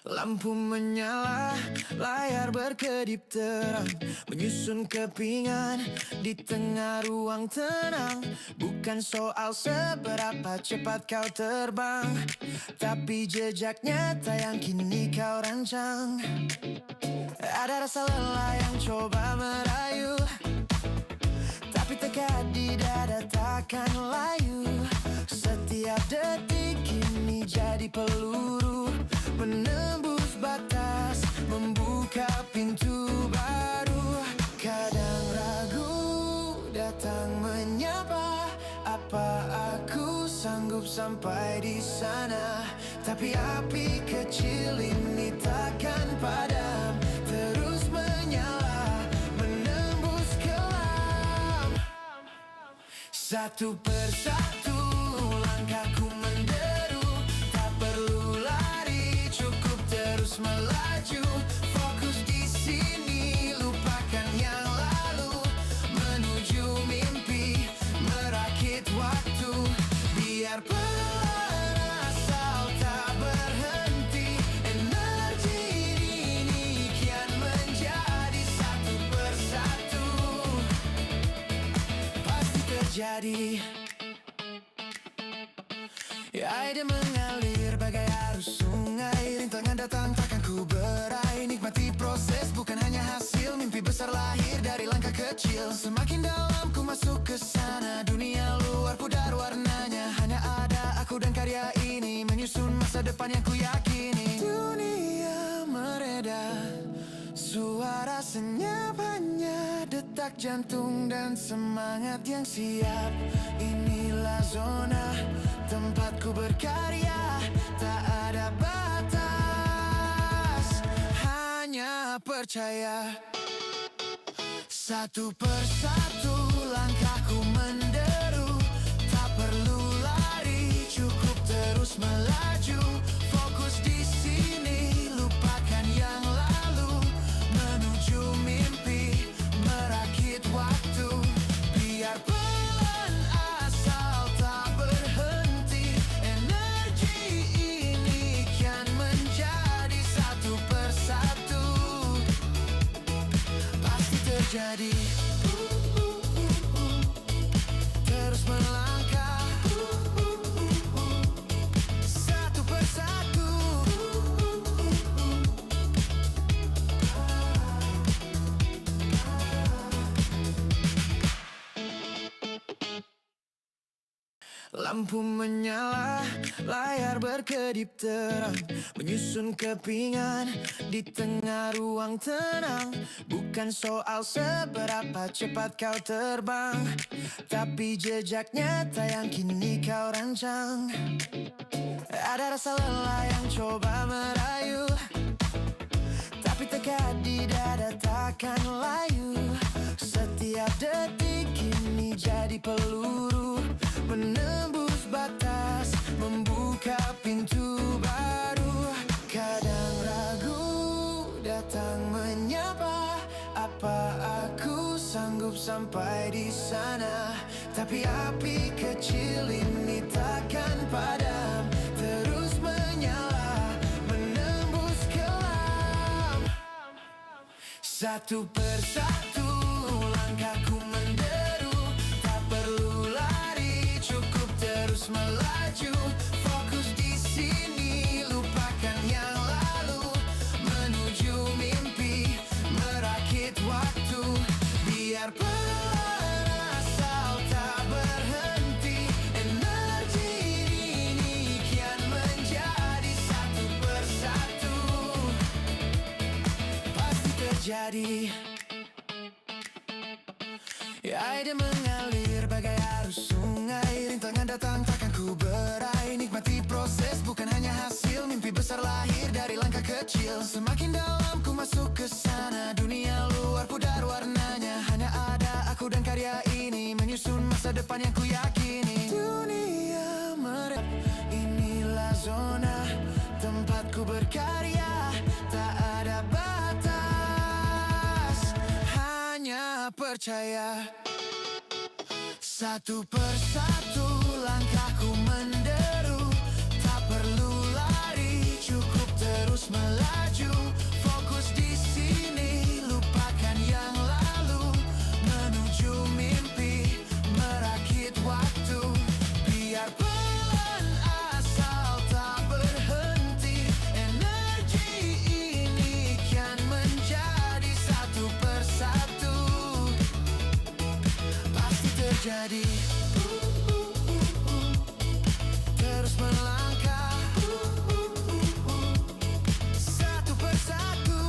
Lampu menyala, layar berkedip terang, menyusun kepingan di tengah ruang tenang. Bukan soal seberapa cepat kau terbang, tapi jejak nyata yang kini kau rancang. Ada rasa lelah yang coba merayu, tapi tekad di dada takkan layu. Setiap detik kini jadi peluru, menembus batas, membuka pintu baru. Kadang ragu datang menyapa, apa aku sanggup sampai di sana? Tapi api kecil ini takkan padam, terus menyala, menembus kelam. Satu persatu langkahku menderu, tak perlu lari, cukup terus melaju. Fokus di sini, lupakan yang lalu, menuju mimpi, merakit waktu. Biar pelan asal tak berhenti, energi ini kian menjadi satu persatu, pasti terjadi. Ide mengalir bagai arus sungai, rintangan datang takkan ku berai. Nikmati proses bukan hanya hasil, mimpi besar lahir dari langkah kecil. Semakin dalam ku masuk ke sana, dunia luar pudar warnanya. Hanya ada aku dan karya ini, menyusun masa depan yang ku yakini. Dunia mereda, suara senyap hanya detak jantung dan semangat yang siap. Inilah zona tempatku berkarya, tak ada batas, hanya percaya. Satu persatu langkahku menderu, tak perlu lari, cukup terus melaju. Fokus di sini, lupakan yang lalu, menuju mimpi, merakit waktu. Biar pelan asal tak berhenti, energi ini kian menjadi satu persatu, pasti terjadi. Terus melangkah, satu persatu. Lampu menyala, layar berkedip terang, menyusun kepingan di tengah ruang tenang. Bukan soal seberapa cepat kau terbang, tapi jejak nyata yang kini kau rancang. Ada rasa lelah yang coba merayu, tapi tekad di dada takkan layu. Setiap detik kini jadi peluru, menembus batas, membuka pintu baru. Kadang ragu datang menyapa, apa aku sanggup sampai di sana? Tapi api kecil ini takkan padam, terus menyala, menembus kelam. Satu persatu langkahku menderu, tak perlu lari, cukup terus melaju. Fokus di sini, lupakan yang lalu, menuju mimpi, merakit waktu. Biar pelan asal tak berhenti, energi ini kian menjadi satu persatu, pasti terjadi. Ide mengalir bagai arus sungai, rintangan datang takkan ku berai. Nikmati proses bukan hanya hasil, mimpi besar lahir dari langkah kecil. Semakin dalam ku masuk ke sana, dunia luar pudar warnanya. Hanya ada aku dan karya ini, menyusun masa depan yang ku yakini. Dunia merah, inilah zona tempatku berkarya, tak ada batas, hanya percaya. Satu persatu langkahku menderu, tak perlu lari, cukup terus melaju. terjadi. Terus melangkah satu persatu.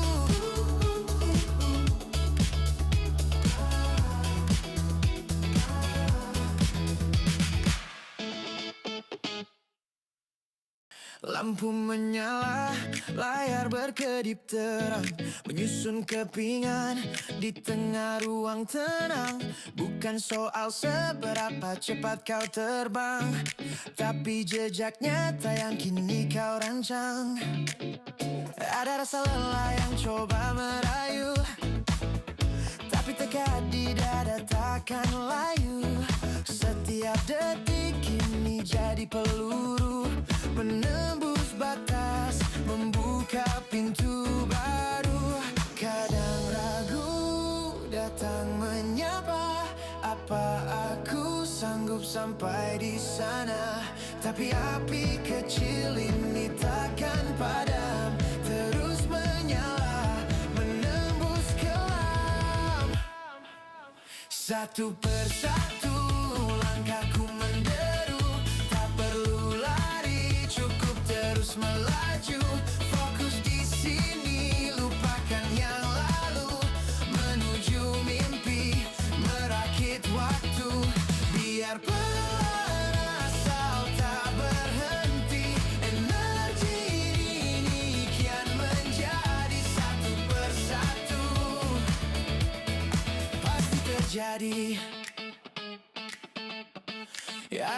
Lampu menyala, layar berkedip terang, menyusun kepingan di tengah ruang tenang. Bukan soal seberapa cepat kau terbang, tapi jejak nyata yang kini kau rancang. Ada rasa lelah yang coba merayu, tapi tekad di dada takkan layu. Setiap detik kini jadi peluru, menembus batas, membuka pintu baru. Kadang ragu datang menyapa, apa aku sanggup sampai di sana? Tapi api kecil ini takkan padam, terus menyala, menembus kelam. Satu persatu langkahku menderu, tak perlu lari, cukup terus melaju. Fokus di sini, lupakan yang lalu, menuju mimpi, merakit waktu. Biar pelan asal tak berhenti, energi ini kian menjadi satu persatu. Pasti terjadi.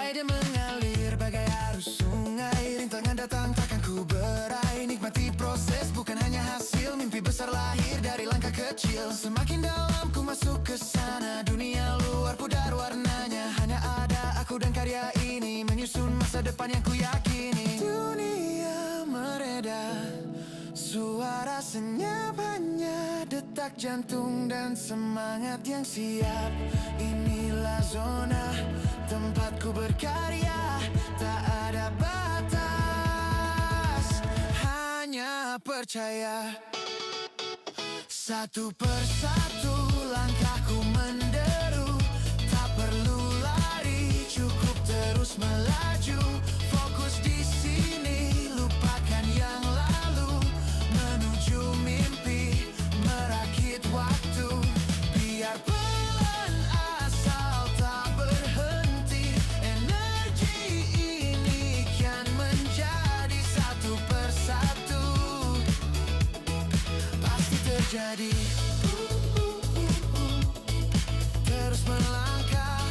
Ide mengalir bagai arus sungai, rintangan datang takkan ku berai. Nikmati proses, bukan hanya hasil, mimpi besar lahir dari langkah kecil. Semakin dalam ku masuk ke sana, dunia luar pudar warnanya. Hanya ada aku dan karya ini, menyusun masa depan yang ku yakini. Dunia mereda, suara senyap hanya detak jantung dan semangat yang siap. Inilah zona tempatku berkarya, tak ada batas, hanya percaya. Satu persatu langkahku menderu, tak perlu lari, cukup terus melaju. Fokus di sini, lupakan yang lalu, menuju mimpi, merakit waktu. Biar pelan asal tak berhenti, energi ini kian menjadi satu persatu. Pasti terjadi. Terus melangkah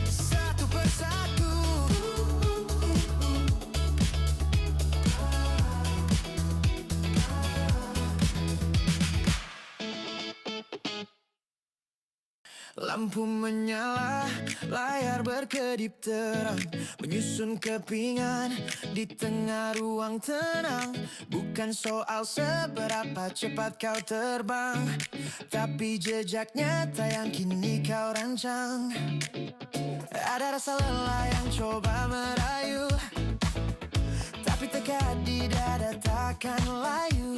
satu persatu. Lampu menyala, layar berkedip terang, menyusun kepingan di tengah ruang tenang. Bukan soal seberapa cepat kau terbang, tapi jejak nyata yang kini kau rancang. Ada rasa lelah yang coba merayu, tapi tekad di dada takkan layu.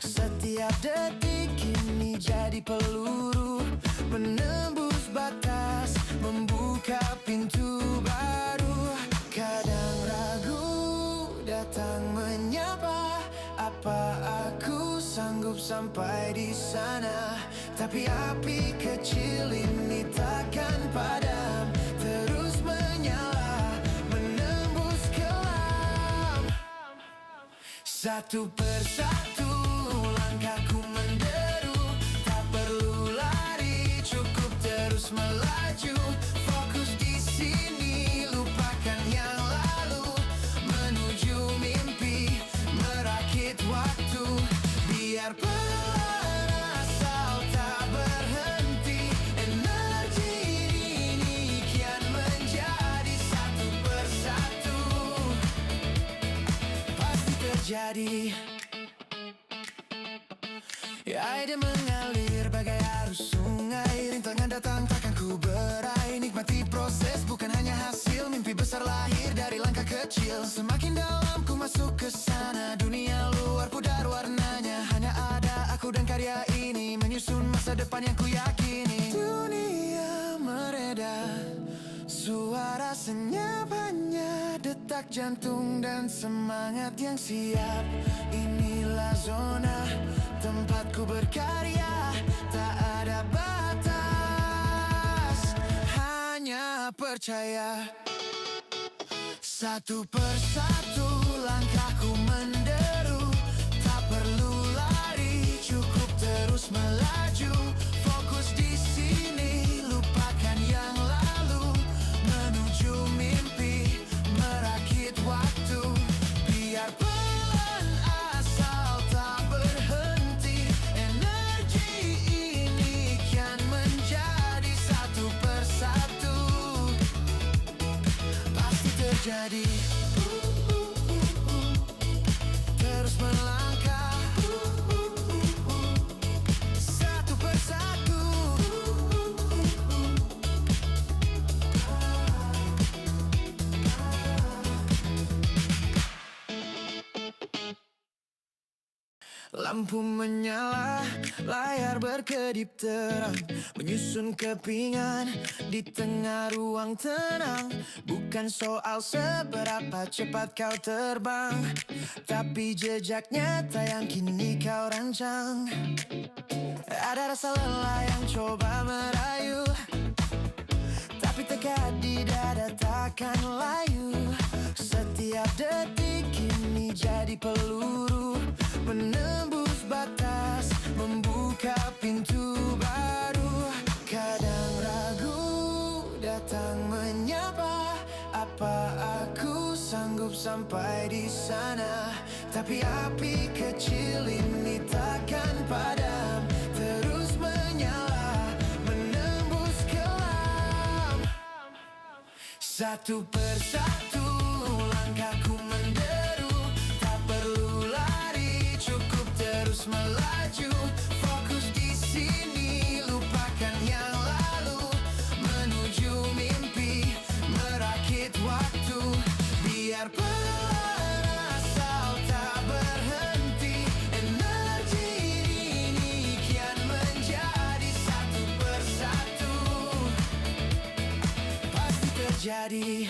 Setiap detik kini jadi peluru, menembus batas, membuka pintu baru. Kadang ragu datang menyapa, apa aku sanggup sampai di sana? Tapi api kecil ini takkan padam, terus menyala, menembus kelam. Satu persatu langkahku menderu, tak perlu lari, cukup terus melaju. Fokus di sini, lupakan yang lalu, menuju mimpi, merakit waktu. Biar pelan asal tak berhenti, energi ini kian menjadi satu persatu. Pasti terjadi. Ide mengalir bagai arus sungai, rintangan datang takkan ku berai. Nikmati proses, bukan hanya hasil, mimpi besar lahir dari langkah kecil. Semakin dalam ku masuk ke sana, dunia luar pudar warnanya. Hanya ada aku dan karya ini, menyusun masa depan yang ku yakini. Dunia Suara senyap hanya detak jantung dan semangat yang siap. Inilah zona tempatku berkarya, tak ada batas, hanya percaya. Satu persatu langkahku menderu, tak perlu lari, cukup terus melaju. Fokus di sini, lupakan yang lalu, menuju mimpi, merakit waktu. Biar pelan asal tak berhenti, energi ini kian menjadi satu persatu, pasti terjadi. Terus melangkah, satu persatu. Lampu menyala, layar berkedip terang, menyusun kepingan di tengah ruang tenang. Bukan soal seberapa cepat kau terbang, tapi jejak nyata yang kini kau rancang. Ada rasa lelah yang coba merayu, tapi tekad di dada takkan layu. Setiap detik ini jadi peluru, menembus batas, membuka pintu baru. Kadang ragu datang menyapa, apa aku sanggup sampai di sana? Tapi api kecil ini takkan padam, terus menyala, menembus kelam. Satu persatu langkahku menderu, tak perlu lari, cukup terus melaju. Fokus di sini, lupakan yang lalu, menuju mimpi, merakit waktu. Biar pelan asal tak berhenti, energi ini kian menjadi satu persatu, pasti terjadi.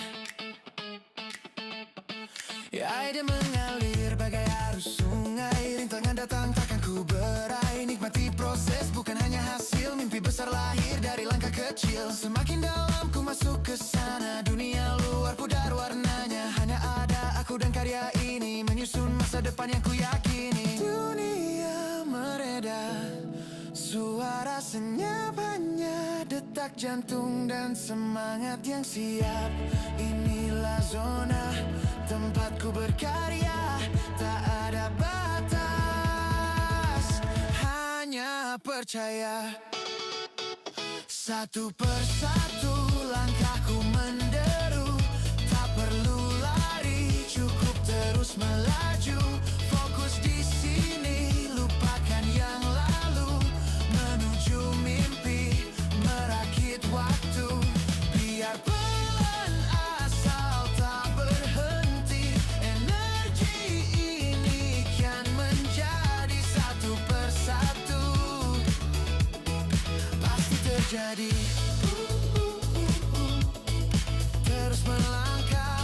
Air mengalir bagai arus sungai, rintangan datang takkan ku berai. Nikmati proses bukan hanya hasil, mimpi besar lahir dari langkah kecil. Semakin dalam ku masuk ke sana, dunia luar pudar warnanya. Hanya ada aku dan karya ini, menyusun masa depan yang ku yakini. Dunia mereda, suara senyap hanya detak jantung dan semangat yang siap. Inilah zona tempatku berkarya, tak ada batas, hanya percaya. Satu persatu langkahku menderu, tak perlu lari, cukup terus melaju. Fokus di sini, lupakan yang lalu, menuju mimpi, merakit waktu. Biar pelan asal tak berhenti, energi ini kian menjadi satu persatu, pasti terjadi. Terus melangkah,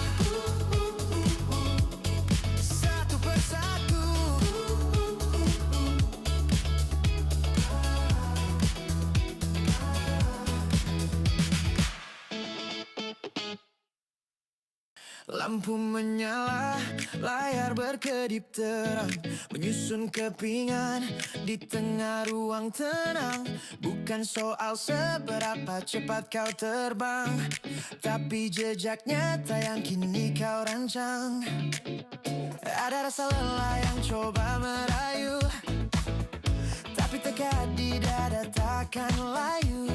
satu persatu. Lampu menyala, layar berkedip terang, menyusun kepingan di tengah ruang tenang. Bukan soal seberapa cepat kau terbang, tapi jejak nyata yang kini kau rancang. Ada rasa lelah yang coba merayu, tapi tekad di dada takkan layu.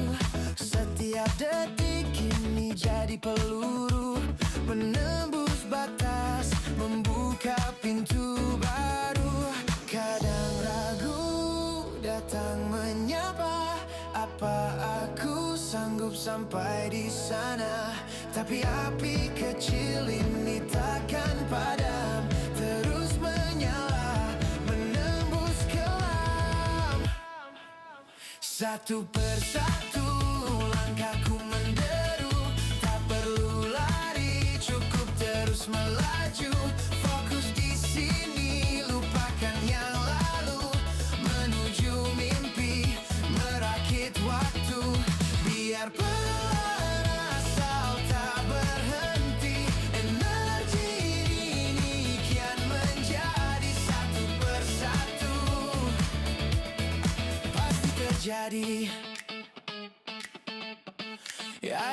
Setiap detik ini jadi peluru, menembus batas, membuka pintu baru. Kadang ragu datang menyapa, apa aku sanggup sampai di sana? Tapi api kecil ini takkan padam, terus menyala, menembus kelam. Satu persatu langkahku menderu, tak perlu lagi terus melaju. Fokus di sini, lupakan yang lalu. Menuju mimpi, merakit waktu. Biar pelan asal tak berhenti. Energi ini kian menjadi satu persatu. Pasti terjadi.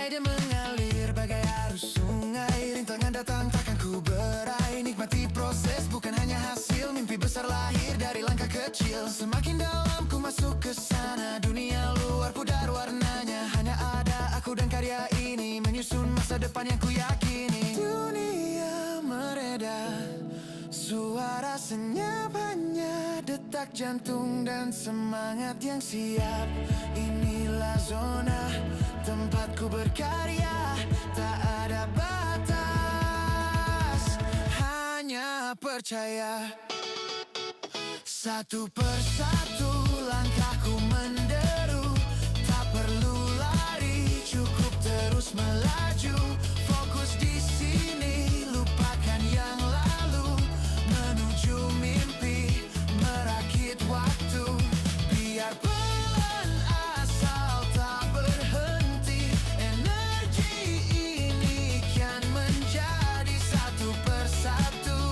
Ide mengalir bagai arus sungai. Rintangan datang takkan ku berai. Nikmati proses bukan hanya hasil. Mimpi besar lahir dari langkah kecil. Semakin dalam ku masuk ke sana. Dunia luar pudar warnanya. Hanya ada aku dan karya ini menyusun masa depan yang ku yakini. Dunia mereda, suara senyap hanya detak jantung dan semangat yang siap. Inilah zona tempatku berkarya, tak ada batas, hanya percaya. Satu persatu langkahku menderu, tak perlu lari, cukup terus melaju. Fokus di sini, lupakan yang lalu. Menuju mimpi, merakit waktu. Biar pelan asal tak berhenti. Energi ini kian menjadi satu persatu.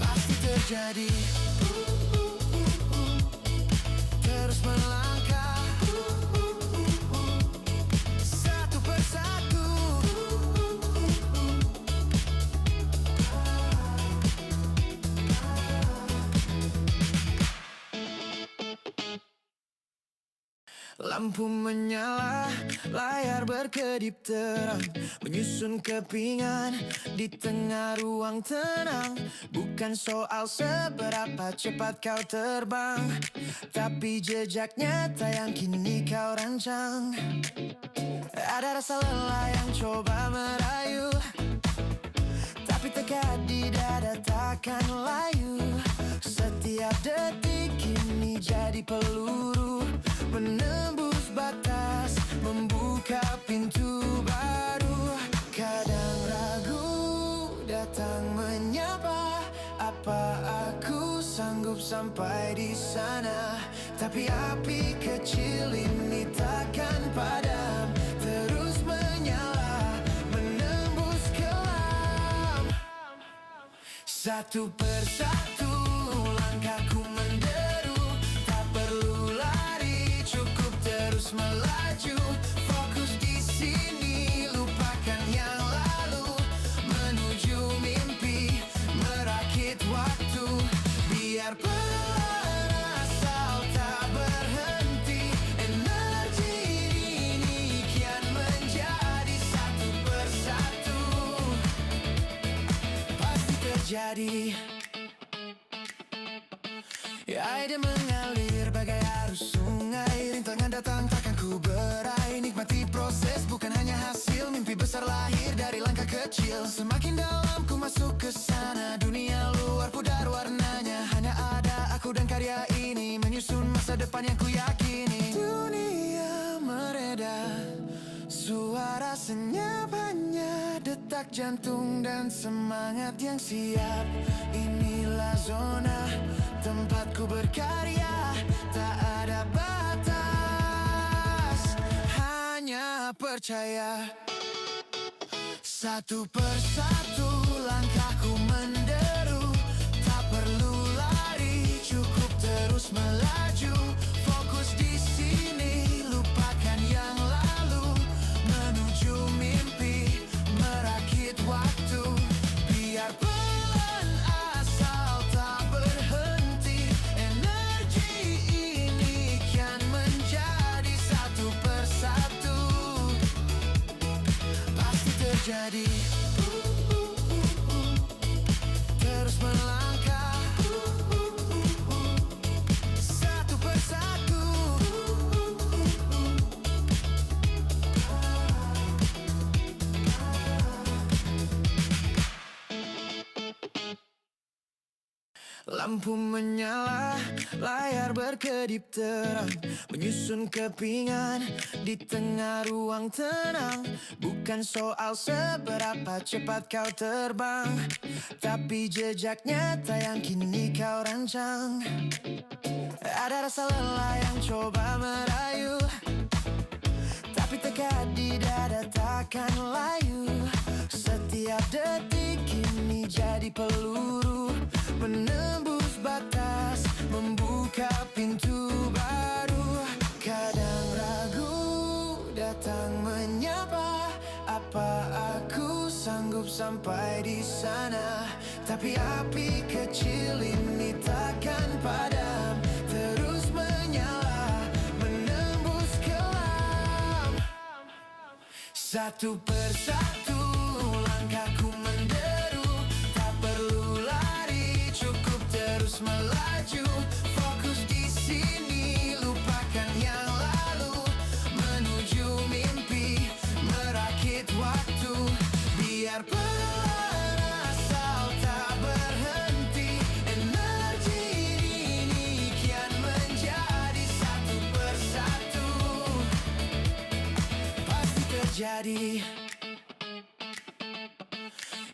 Pasti terjadi. Terus melangkah, satu persatu. Lampu menyala, layar berkedip terang, menyusun kepingan di tengah ruang tenang. Bukan soal seberapa cepat kau terbang, tapi jejak nyata yang kini kau rancang. Ada rasa lelah yang coba merayu, tapi tekad di dada takkan layu. Setiap detik ini jadi peluru, menembus batas, membuka pintu baru. Kadang ragu datang menyapa, apa aku sanggup sampai di sana? Tapi api kecil ini takkan padam, terus menyala, menembus kelam. Satu persatu langkahku menderu, tak perlu lari, cukup terus melaju. Fokus di sini, lupakan yang lalu. Menuju mimpi, merakit waktu. Biar pelan asal tak berhenti. Energi ini kian menjadi satu persatu. Pasti terjadi. Ide mengalir bagai arus sungai. Rintangan datang takkan ku berai. Nikmati proses bukan hanya hasil. Mimpi besar lahir dari langkah kecil. Semakin dalam ku masuk ke sana. Dunia luar pudar warnanya. Hanya ada aku dan karya ini menyusun masa depan yang ku yakini. Dunia mereda, suara senyap hanya detak jantung dan semangat yang siap. Inilah zona tempatku berkarya, tak ada batas, hanya percaya. Satu persatu langkahku menderu, tak perlu lari, cukup terus melaju. Fokus di sini, lupakan yang lalu. Menuju mimpi, merakit waktu. Biar pelan asal tak berhenti. Energi ini kian menjadi satu persatu. Pasti terjadi. Terus melangkah, satu persatu. Lampu menyala, layar berkedip terang, menyusun kepingan di tengah ruang tenang. Bukan soal seberapa cepat kau terbang, tapi jejak nyata yang kini kau rancang. Ada rasa lelah yang coba merayu, tapi tekad di dada takkan layu. Setiap detik kini jadi peluru, menembus batas, membuka pintu baru. Kadang ragu datang menyapa, apa aku sanggup sampai di sana? Tapi api kecil ini takkan padam, terus menyala, menembus kelam. Satu persatu langkahku menderu, tak perlu lari, cukup terus melaju. Fokus di sini, lupakan yang lalu, menuju mimpi, merakit waktu. Biar pelan asal tak berhenti, energi ini kian menjadi satu persatu, pasti terjadi.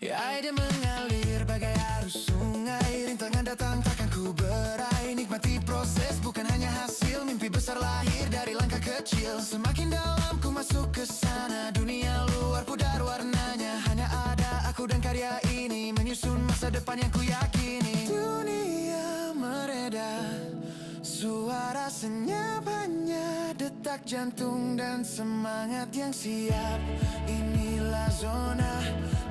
Ya, air mengalir bagai arus sungai, rintangan datang takkan ku berai. Nikmati proses, bukan hanya hasil, mimpi besar lahir dari langkah kecil. Semakin dalam ku masuk ke sana, dunia luar pudar warnanya. Hanya ada aku dan karya ini, menyusun masa depan yang ku yakini. Dunia mereda, suara senyap hanya detak jantung dan semangat yang siap. Inilah zona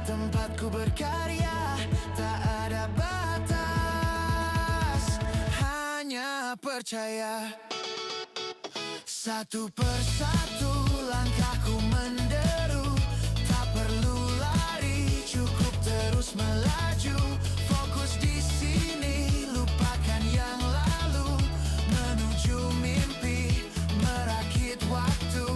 tempatku berkarya, tak ada batas, hanya percaya. Satu persatu langkahku menderu, tak perlu lari, cukup terus melaju. Fokus di sini, lupakan yang lalu, menuju mimpi, merakit waktu.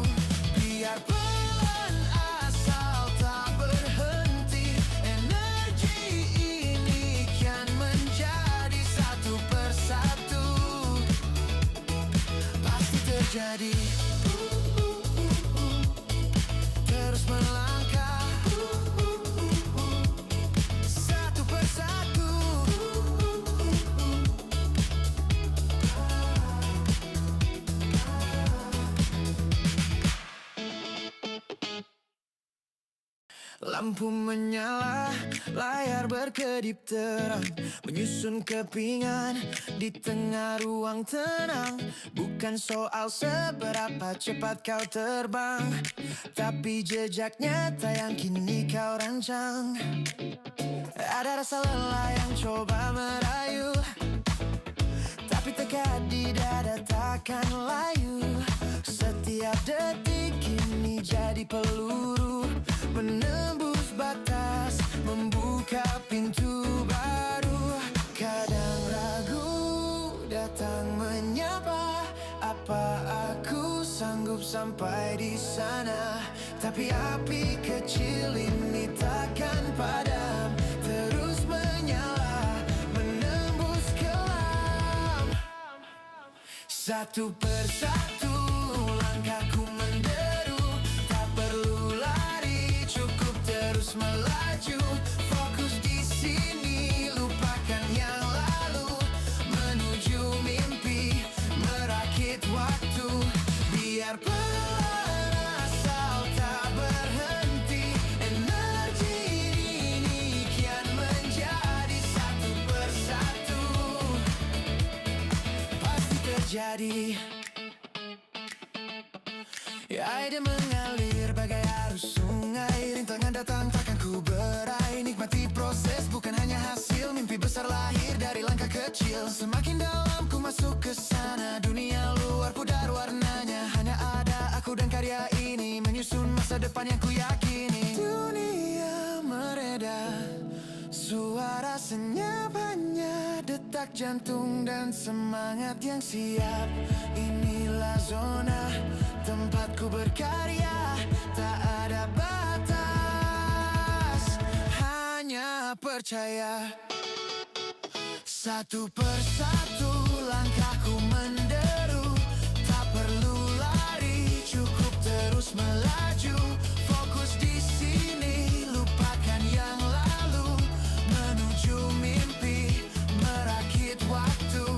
Biar pelan asal tak berhenti, energi ini kian menjadi satu persatu, pasti terjadi. Terus melangkah, satu persatu. Lampu menyala, layar berkedip terang, menyusun kepingan di tengah ruang tenang. Bukan soal seberapa cepat kau terbang, tapi jejak nyata yang kini kau rancang. Ada rasa lelah yang coba merayu, tapi tekad di dada takkan layu. Setiap detik kini jadi peluru, menembus batas, membuka pintu baru. Kadang ragu datang menyapa, apa aku sanggup sampai di sana? Tapi api kecil ini takkan padam, terus menyala, menembus kelam. Satu persatu langkahku menderu, tak perlu lari, cukup terus melaju. Fokus di sini, lupakan yang lalu, menuju mimpi, merakit waktu. Biar pelan asal tak berhenti, energi ini kian menjadi satu persatu, pasti terjadi. Ya, air mengalir bagai arus sungai, rintangan datang takkan ku berai. Nikmati proses, bukan hanya hasil, mimpi besar lahir dari langkah kecil. Semakin dalam ku masuk ke sana, dunia luar pudar warnanya. Hanya ada aku dan karya ini, menyusun masa depan yang ku yakini. Dunia mereda, suara senyap hanya detak jantung dan semangat yang siap. Inilah zona tempatku berkarya, tak ada batas, hanya percaya. Satu persatu langkahku menderu, tak perlu lari, cukup terus melaju. Fokus di sini, lupakan yang lalu, menuju mimpi, merakit waktu.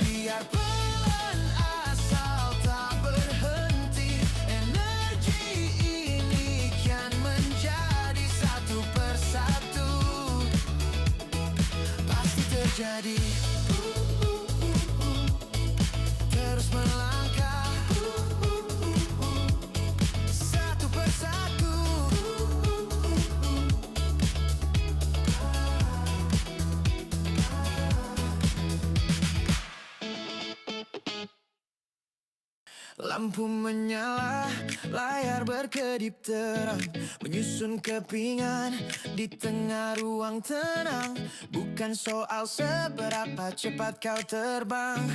Biar pelan asal tak berhenti, energi ini kian menjadi satu persatu. Pasti terjadi. Terus melangkah satu persatu. Lampu menyala, layar berkedip terang, menyusun kepingan di tengah ruang tenang. Bukan soal seberapa cepat kau terbang,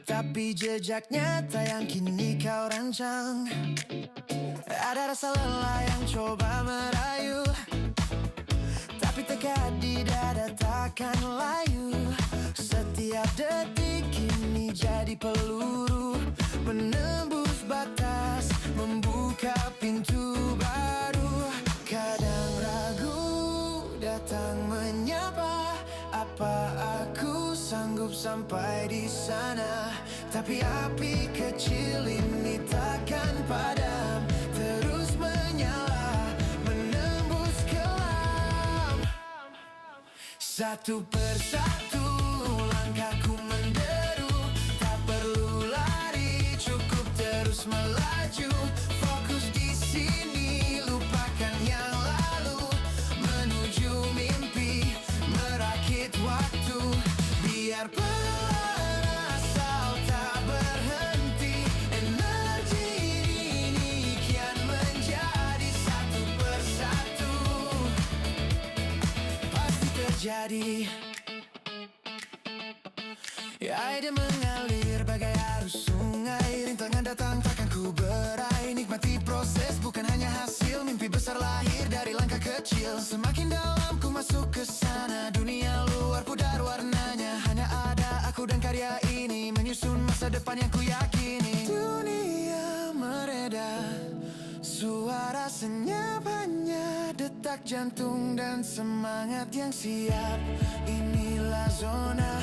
tapi jejak nyata yang kini kau rancang. Ada rasa lelah yang coba merayu, tapi tekad di dada takkan layu. Setiap detik ini jadi peluru, menembus batas, membuka pintu baru. Kadang ragu datang menyapa, apa aku sanggup sampai di sana? Tapi api kecil ini takkan padam, terus menyala, menembus kelam. Satu persatu langkahku menderu, tak perlu lari, cukup terus melaju. Fokus di sini, lupakan yang lalu, menuju mimpi, merakit waktu. Biar pelan asal tak berhenti, energi ini kian menjadi satu persatu. Pasti terjadi. Air mengalir bagai arus sungai, rintangan datang takkan ku berai. Nikmati proses bukan hanya hasil, mimpi besar lahir dari langkah kecil. Semakin dalam ku masuk ke sana, dunia luar pudar warnanya. Hanya ada aku dan karya ini, menyusun masa depan yang ku yakini. Dunia mereda, suara senyap hanya detak jantung dan semangat yang siap. Inilah zona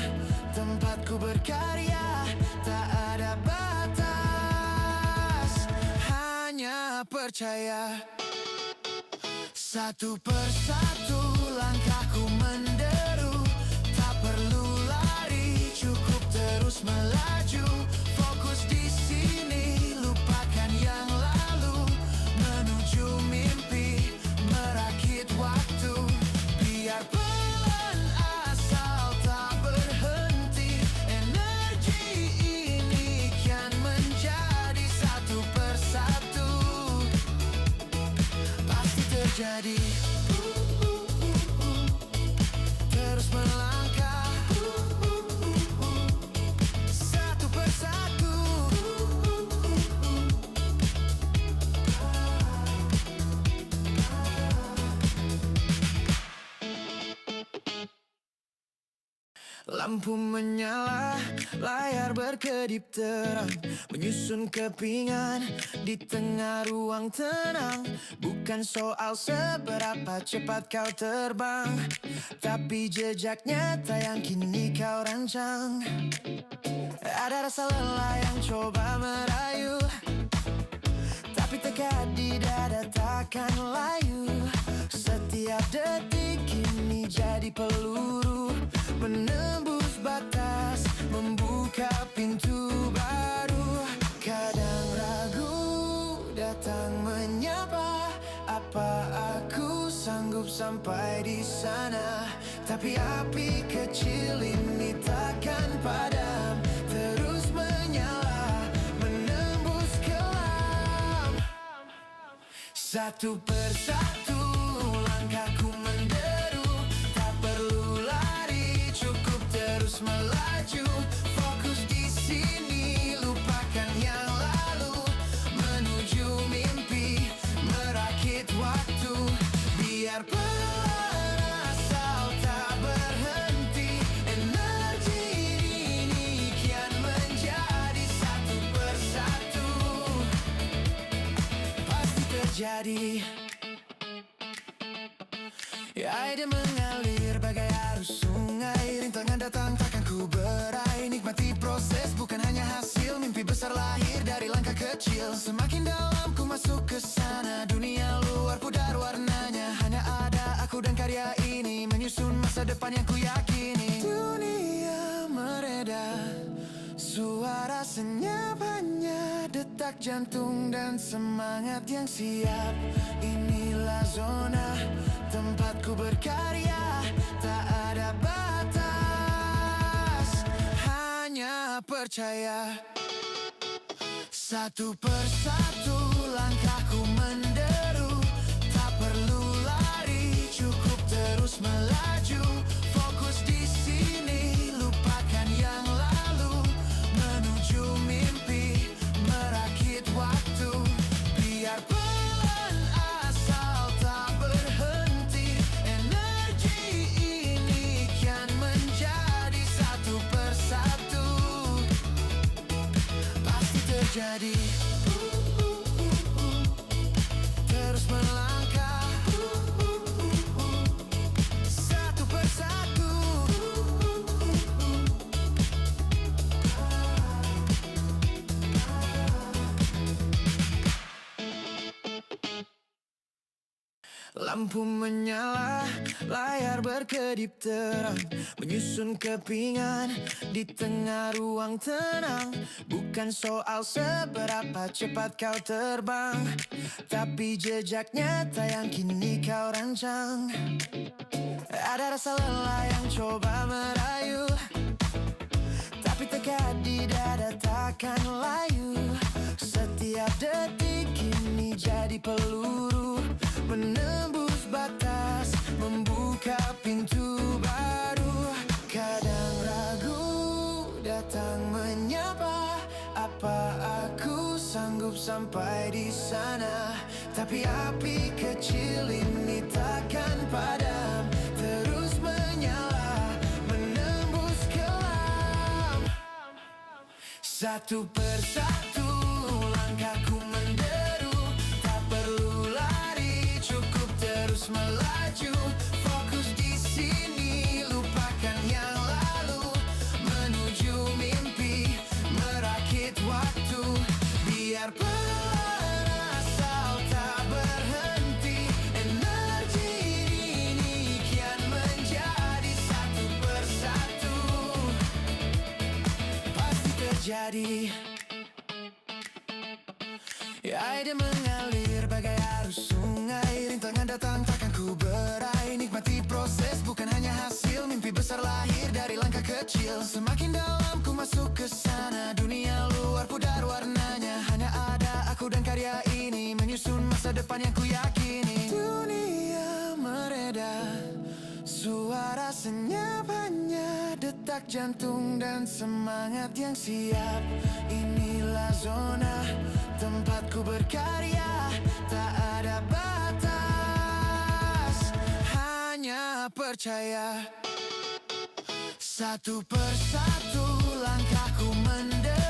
tempatku berkarya, tak ada batas, hanya percaya. Satu persatu langkahku menderu, tak perlu lari, cukup terus melaju. Fokus di sini, lupakan yang lalu, menuju mimpi, merakit waktu. Biar pelan asal tak berhenti, energi ini kian menjadi satu persatu. Pasti terjadi. Terus melangkah satu persatu. Lampu menyala, layar berkedip terang, menyusun kepingan di tengah ruang tenang. Bukan soal seberapa cepat kau terbang, tapi jejak nyata yang kini kau rancang. Ada rasa lelah yang coba merayu, tapi tekad di dada takkan layu. Setiap detik ini jadi peluru, menembus batas, membuka pintu baru. Kadang ragu datang menyapa, apa aku sanggup sampai di sana? Tapi api kecil ini takkan padam, terus menyala, menembus kelam. Satu persatu langkahku menderu, tak perlu lari, cukup terus melaju. Fokus di sini, lupakan yang lalu, menuju mimpi, merakit waktu. Biar pelan asal tak berhenti, energi terjadi. Ya, ide mengalir bagai arus sungai. Rintangan datang takkan ku berai. Nikmati proses bukan hanya hasil. Mimpi besar lahir dari langkah kecil. Semakin dalam ku masuk ke sana. Dunia luar pudar warnanya. Hanya ada aku dan karya ini menyusun masa depan yang ku yakini. Dunia mereda, suara senyap hanya detak jantung dan semangat yang siap. Inilah zona tempatku berkarya, tak ada batas, hanya percaya. Satu persatu langkahku menderu, tak perlu lari, cukup terus melaju. Fokus di sini, lupakan yang lalu, menuju mimpi, merakit waktu. Biar pelan asal tak berhenti, energi ini kian menjadi satu persatu, pasti terjadi. Terus melangkah, satu persatu. Lampu menyala, layar berkedip terang, menyusun kepingan di tengah ruang tenang. Bukan soal seberapa cepat kau terbang, tapi jejak nyata yang kini kau rancang. Ada rasa lelah yang coba merayu, tapi tekad di dada takkan layu. Setiap detik ini jadi peluru, menembus batas, membuka pintu baru. Kadang ragu datang menyapa, apa aku sanggup sampai di sana? Tapi api kecil ini takkan padam, terus menyala, menembus kelam. Satu persatu langkahku menderu, tak perlu lari, cukup terus melaju. Fokus di sini, lupakan yang lalu, menuju mimpi, merakit waktu. Biar pelan asal tak berhenti, energi ini kian menjadi satu persatu, pasti terjadi. Ya, ide mengalir bagai arus sungai. Rintangan datang takkan ku berai. Nikmati proses bukan hanya hasil. Mimpi besar lahir dari langkah kecil. Semakin dalam ku masuk ke sana. Dunia luar pudar warnanya. Hanya ada aku dan karya ini menyusun masa depan yang ku yakini. Dunia mereda, suara senyap hanya detak jantung dan semangat yang siap. Inilah zona tempatku berkarya, tak ada batas, hanya percaya. Satu persatu langkahku menderu,